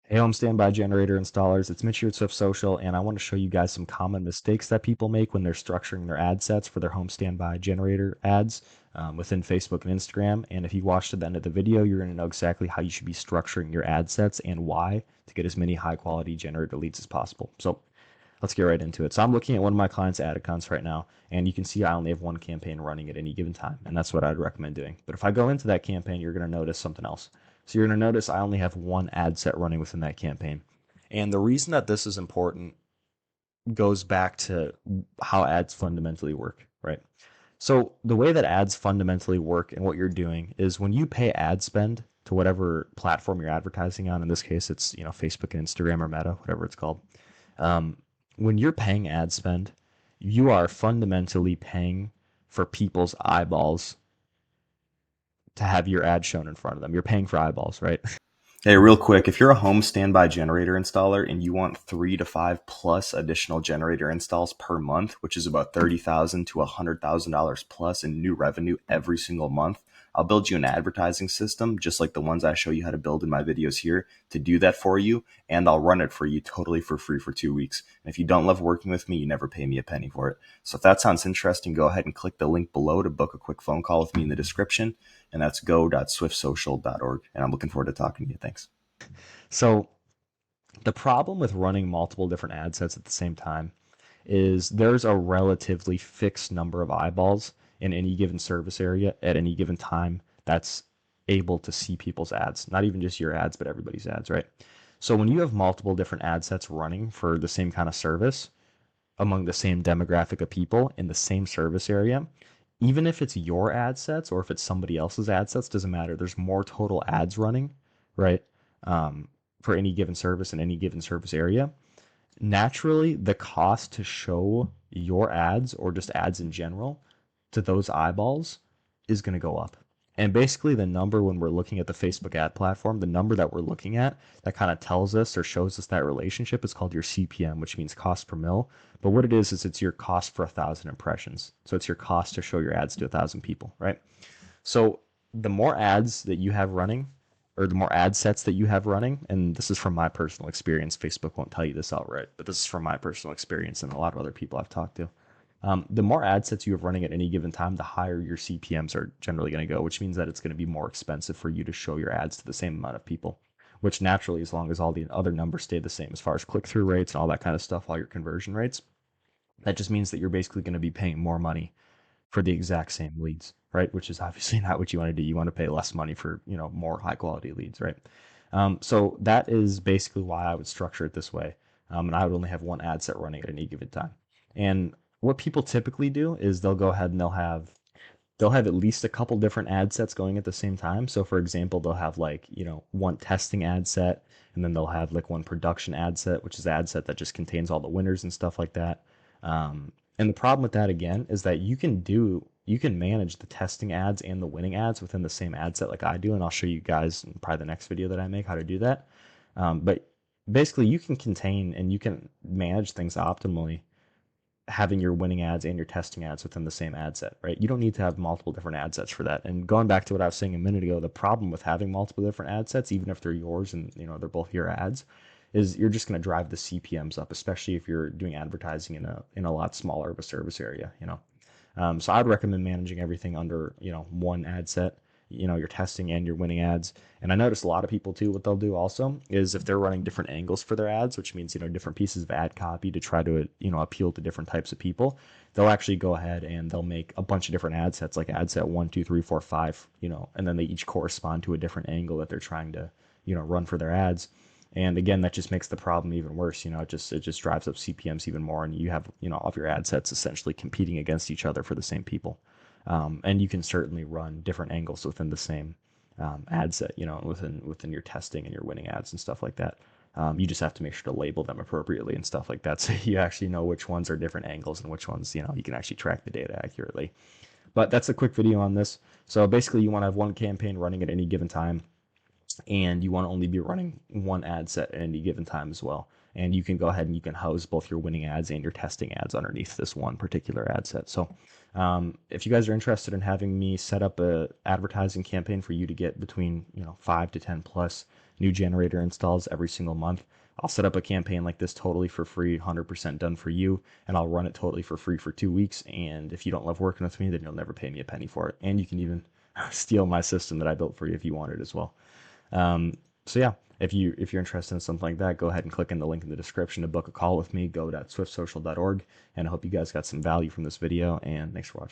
Hey, home standby generator installers, it's Mitch here at SwiftSocial, and I want to show you guys some common mistakes that people make when they're structuring their ad sets for their home standby generator ads within Facebook and Instagram. And if you watched to the end of the video, you're going to know exactly how you should be structuring your ad sets and why to get as many high quality generator leads as possible. So let's get right into it. So I'm looking at one of my clients' ad accounts right now, and you can see I only have one campaign running at any given time, and that's what I'd recommend doing. But if I go into that campaign, you're going to notice something else. So you're going to notice I only have one ad set running within that campaign. And the reason that this is important goes back to how ads fundamentally work, right? So the way that ads fundamentally work and what you're doing is when you pay ad spend to whatever platform you're advertising on, in this case it's Facebook and Instagram or Meta, whatever it's called. Um, when you're paying ad spend, you are fundamentally paying for people's eyeballs to have your ad shown in front of them. You're paying for eyeballs, right? Hey, real quick, if you're a home standby generator installer and you want 3 to 5 plus additional generator installs per month, which is about $30,000 to $100,000 plus in new revenue every single month, I'll build you an advertising system just like the ones I show you how to build in my videos here to do that for you, and I'll run it for you totally for free for 2 weeks. And if you don't love working with me, you never pay me a penny for it. So if that sounds interesting, go ahead and click the link below to book a quick phone call with me in the description, and that's go.swiftsocial.org. And I'm looking forward to talking to you. Thanks. So the problem with running multiple different ad sets at the same time is there's a relatively fixed number of eyeballs in any given service area at any given time that's able to see people's ads, not even just your ads, but everybody's ads, right? So when you have multiple different ad sets running for the same kind of service among the same demographic of people in the same service area, even if it's your ad sets or if it's somebody else's ad sets, doesn't matter. There's more total ads running, right? Um, for any given service in any given service area. Naturally, the cost to show your ads or just ads in general to those eyeballs is going to go up. And basically, the number when we're looking at the Facebook ad platform, the number that we're looking at that kind of tells us or shows us that relationship is called your CPM, which means cost per mil. But what it is it's your cost for 1,000 impressions. So it's your cost to show your ads to 1,000 people, right? So the more ads that you have running, or the more ad sets that you have running, and this is from my personal experience, Facebook won't tell you this outright, but this is from my personal experience and a lot of other people I've talked to. The more ad sets you have running at any given time, the higher your CPMs are generally going to go, which means that it's going to be more expensive for you to show your ads to the same amount of people. Which naturally, as long as all the other numbers stay the same as far as click through rates and all that kind of stuff, all your conversion rates, that just means that you're basically going to be paying more money for the exact same leads, right? Which is obviously not what you want to do. You want to pay less money for more high quality leads, right? So that is basically why I would structure it this way, and I would only have one ad set running at any given time. And what people typically do is they'll go ahead and they'll have at least a couple different ad sets going at the same time. So for example, they'll have like, one testing ad set, and then they'll have like one production ad set, which is the ad set that just contains all the winners and stuff like that. And the problem with that again is that you can manage the testing ads and the winning ads within the same ad set like I do, and I'll show you guys in probably the next video that I make how to do that. But basically you can contain and you can manage things optimally having your winning ads and your testing ads within the same ad set, right? You don't need to have multiple different ad sets for that. And going back to what I was saying a minute ago, the problem with having multiple different ad sets, even if they're yours and they're both your ads, is you're just going to drive the CPMs up, especially if you're doing advertising in a lot smaller of a service area. So I'd recommend managing everything under one ad set, your testing and your winning ads. And I notice a lot of people too, what they'll do also is if they're running different angles for their ads, which means different pieces of ad copy to try to appeal to different types of people, they'll actually go ahead and they'll make a bunch of different ad sets, like ad set 1, 2, 3, 4, 5, and then they each correspond to a different angle that they're trying to run for their ads. And again, that just makes the problem even worse. It just drives up CPMs even more, and you have all of your ad sets essentially competing against each other for the same people. And you can certainly run different angles within the same ad set, within your testing and your winning ads and stuff like that. You just have to make sure to label them appropriately and stuff like that, so you actually know which ones are different angles and which ones you can actually track the data accurately. But that's a quick video on this. So basically, you want to have one campaign running at any given time, and you want to only be running one ad set at any given time as well. And you can go ahead and you can house both your winning ads and your testing ads underneath this one particular ad set. So if you guys are interested in having me set up a advertising campaign for you to get between 5 to 10 plus new generator installs every single month. I'll set up a campaign like this totally for free, 100% done for you, and I'll run it totally for free for 2 weeks. And if you don't love working with me, then you'll never pay me a penny for it. And you can even steal my system that I built for you if you want it as well. So yeah, if you're interested in something like that, go ahead and click in the link in the description to book a call with me. Go to swiftsocial.org, and I hope you guys got some value from this video. And thanks for watching.